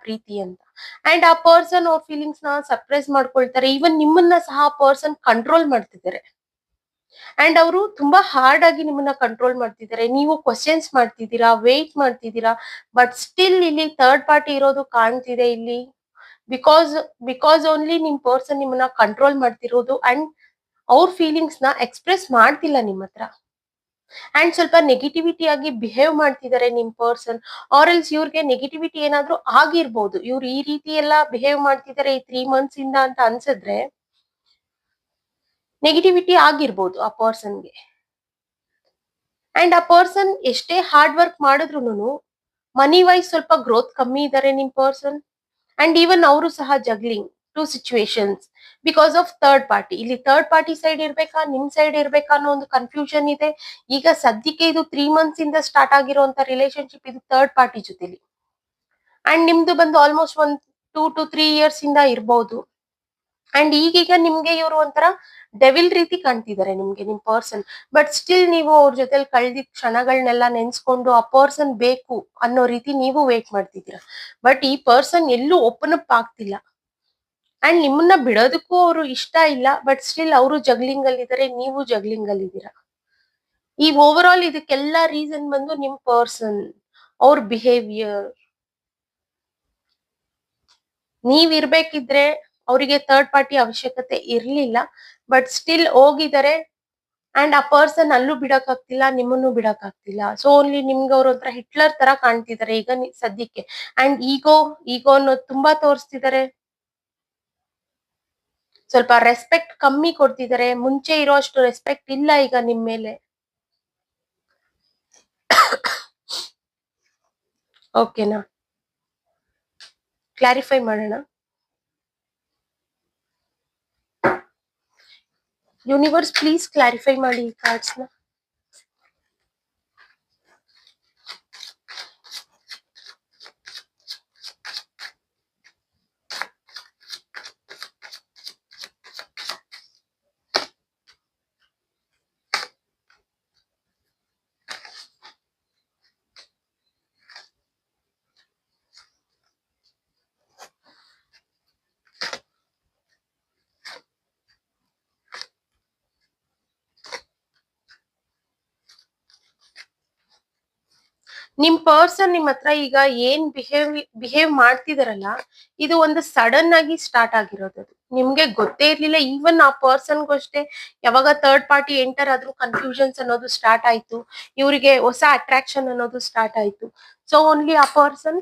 ಪ್ರೀತಿ ಅಂತ. ಅಂಡ್ ಆ ಪರ್ಸನ್ ಅವ್ರ ಫೀಲಿಂಗ್ಸ್ ನ ಸಪ್ರೆಸ್ ಮಾಡ್ಕೊಳ್ತಾರೆ. ಈವನ್ ನಿಮ್ಮನ್ನ ಸಹ ಆ ಪರ್ಸನ್ ಕಂಟ್ರೋಲ್ ಮಾಡ್ತಿದ್ದಾರೆ. ಅಂಡ್ ಅವರು ತುಂಬಾ ಹಾರ್ಡ್ ಆಗಿ ನಿಮ್ಮನ್ನ ಕಂಟ್ರೋಲ್ ಮಾಡ್ತಿದ್ದಾರೆ. ನೀವು ಕ್ವಶನ್ಸ್ ಮಾಡ್ತಿದ್ದೀರಾ, ವೇಟ್ ಮಾಡ್ತಿದ್ದೀರಾ. ಬಟ್ ಸ್ಟಿಲ್ ಇಲ್ಲಿ ಥರ್ಡ್ ಪಾರ್ಟಿ ಇರೋದು ಕಾಣ್ತಿದೆ ಇಲ್ಲಿ. ಬಿಕಾಸ್ ಬಿಕಾಸ್ ಓನ್ಲಿ ನಿಮ್ ಪರ್ಸನ್ ನಿಮ್ಮನ್ನ ಕಂಟ್ರೋಲ್ ಮಾಡ್ತಿರೋದು. ಅಂಡ್ ಅವ್ರ ಫೀಲಿಂಗ್ಸ್ ನ ಎಕ್ಸ್‌ಪ್ರೆಸ್ ಮಾಡ್ತಿಲ್ಲ ನಿಮ್ ಹತ್ರ. ಅಂಡ್ ಸ್ವಲ್ಪ ನೆಗೆಟಿವಿಟಿ ಆಗಿ ಬಿಹೇವ್ ಮಾಡ್ತಿದ್ದಾರೆ ನಿಮ್ ಪರ್ಸನ್. ಆರ್ ಎಲ್ಸ್ ಇವ್ರಿಗೆ ನೆಗೆಟಿವಿಟಿ ಏನಾದ್ರೂ ಆಗಿರ್ಬೋದು. ಇವ್ರು ಈ ರೀತಿ ಎಲ್ಲ ಬಿಹೇವ್ ಮಾಡ್ತಿದ್ದಾರೆ ಈ 3 ಮಂತ್ಸ್ ಇಂದ ಅಂತ ಅನ್ಸಿದ್ರೆ ನೆಗೆಟಿವಿಟಿ ಆಗಿರ್ಬೋದು ಆ ಪರ್ಸನ್‌ಗೆ. ಅಂಡ್ ಆ ಪರ್ಸನ್ ಎಷ್ಟೇ ಹಾರ್ಡ್ ವರ್ಕ್ ಮಾಡಿದ್ರೂನು ಮನಿ ವೈಸ್ ಸ್ವಲ್ಪ ಗ್ರೋತ್ ಕಮ್ಮಿ ಇದ್ದಾರೆ ನಿಮ್ ಪರ್ಸನ್. ಅಂಡ್ ಈವನ್ ಅವರು ಸಹ juggling two situations because of third party. ಇಲ್ಲಿ ಥರ್ಡ್ ಪಾರ್ಟಿ ಸೈಡ್ ಇರ್ಬೇಕಾ, ನಿಮ್ ಸೈಡ್ ಇರ್ಬೇಕಾ ಅನ್ನೋ ಒಂದು ಕನ್ಫ್ಯೂಷನ್ ಇದೆ. ಈಗ ಸದ್ಯಕ್ಕೆ ಇದು 3 ಮಂತ್ಸ್ ಇಂದ ಸ್ಟಾರ್ಟ್ ಆಗಿರುವಂತ ರಿಲೇಶನ್ಶಿಪ್ ಇದು ಥರ್ಡ್ ಪಾರ್ಟಿ ಜೊತೆಲಿ. ಅಂಡ್ ನಿಮ್ದು ಬಂದು ಆಲ್ಮೋಸ್ಟ್ ಒಂದ್ 2 to 3 ಇಯರ್ಸ್ ಇಂದ ಇರ್ಬೋದು. ಅಂಡ್ ಈಗೀಗ ನಿಮ್ಗೆ ಇವರು ಒಂಥರ ಡೆವಿಲ್ ರೀತಿ ಕಾಣ್ತಿದ್ದಾರೆ ನಿಮ್ಗೆ ನಿಮ್ ಪರ್ಸನ್. ಬಟ್ ಸ್ಟಿಲ್ ನೀವು ಅವ್ರ ಜೊತೆಲಿ ಕಳ್ದಿದ್ ಕ್ಷಣಗಳನ್ನೆಲ್ಲ ನೆನ್ಸ್ಕೊಂಡು ಆ ಪರ್ಸನ್ ಬೇಕು ಅನ್ನೋ ರೀತಿ ನೀವು ವೇಟ್ ಮಾಡ್ತಿದ್ದೀರಾ. ಬಟ್ ಈ ಪರ್ಸನ್ ಎಲ್ಲೂ ಓಪನ್ ಅಪ್ ಆಗ್ತಿಲ್ಲ. ಅಂಡ್ ನಿಮ್ಮನ್ನ ಬಿಡೋದಕ್ಕೂ ಅವರು ಇಷ್ಟ ಇಲ್ಲ. ಬಟ್ ಸ್ಟಿಲ್ ಅವರು ಜಗ್ಲಿಂಗ್ ಅಲ್ಲಿ ಇದ್ದಾರೆ, ನೀವು ಜಗ್ಲಿಂಗ್ ಅಲ್ಲಿ ಇದ್ದೀರಾ. ಈ ಓವರ್ ಆಲ್ ಇದಕ್ಕೆಲ್ಲ ರೀಸನ್ ಬಂದು ನಿಮ್ ಪರ್ಸನ್, ಅವ್ರ ಬಿಹೇವಿಯರ್. ನೀವ್ ಇರ್ಬೇಕಿದ್ರೆ ಅವರಿಗೆ ಥರ್ಡ್ ಪಾರ್ಟಿ ಅವಶ್ಯಕತೆ ಇರ್ಲಿಲ್ಲ. ಬಟ್ ಸ್ಟಿಲ್ ಹೋಗಿದ್ದಾರೆ. ಅಂಡ್ ಆ ಪರ್ಸನ್ ಅಲ್ಲೂ ಬಿಡಕ್ ಆಗ್ತಿಲ್ಲ, ನಿಮ್ಮನ್ನು ಬಿಡಕ್ ಆಗ್ತಿಲ್ಲ. ಸೊ ಓನ್ಲಿ ನಿಮ್ಗೆ ಅವ್ರ ಒಂಥರ ಹಿಟ್ಲರ್ ತರ ಕಾಣ್ತಿದ್ದಾರೆ ಈಗ ಸದ್ಯಕ್ಕೆ. ಅಂಡ್ ಈಗೋ ಅನ್ನೋದು ತುಂಬಾ ತೋರಿಸ್ತಿದ್ದಾರೆ. ಸ್ವಲ್ಪ ರೆಸ್ಪೆಕ್ಟ್ ಕಮ್ಮಿ ಕೊಡ್ತಿದ್ದಾರೆ. ಮುಂಚೆ ಇರೋ ಅಷ್ಟು ರೆಸ್ಪೆಕ್ಟ್ ಇಲ್ಲ ಈಗ ನಿಮ್ ಮೇಲೆ. ಓಕೆನಾ? ಕ್ಲಾರಿಫೈ ಮಾಡೋಣ. ಯೂನಿವರ್ಸ್ ಪ್ಲೀಸ್ ಕ್ಲಾರಿಫೈ ಮಾಡಿ ಈ ಕಾರ್ಡ್ಸ್ ನ. ನಿಮ್ ಪರ್ಸನ್ ನಿಮ್ ಹತ್ರ ಈಗ ಏನ್ ಬಿಹೇವ್ ಮಾಡ್ತಿದಾರಲ್ಲ, ಇದು ಒಂದು ಸಡನ್ ಆಗಿ ಸ್ಟಾರ್ಟ್ ಆಗಿರೋದು. ನಿಮ್ಗೆ ಗೊತ್ತೇ ಇರ್ಲಿಲ್ಲ. ಈವನ್ ಆ ಪರ್ಸನ್ಗೂ ಅಷ್ಟೇ ಯಾವಾಗ ಥರ್ಡ್ ಪಾರ್ಟಿ ಎಂಟರ್ ಆದ್ರೂ ಕನ್ಫ್ಯೂಷನ್ಸ್ ಅನ್ನೋದು ಸ್ಟಾರ್ಟ್ ಆಯ್ತು. ಇವರಿಗೆ ಹೊಸ ಅಟ್ರಾಕ್ಷನ್ ಅನ್ನೋದು ಸ್ಟಾರ್ಟ್ ಆಯ್ತು. ಸೊ ಓನ್ಲಿ ಆ ಪರ್ಸನ್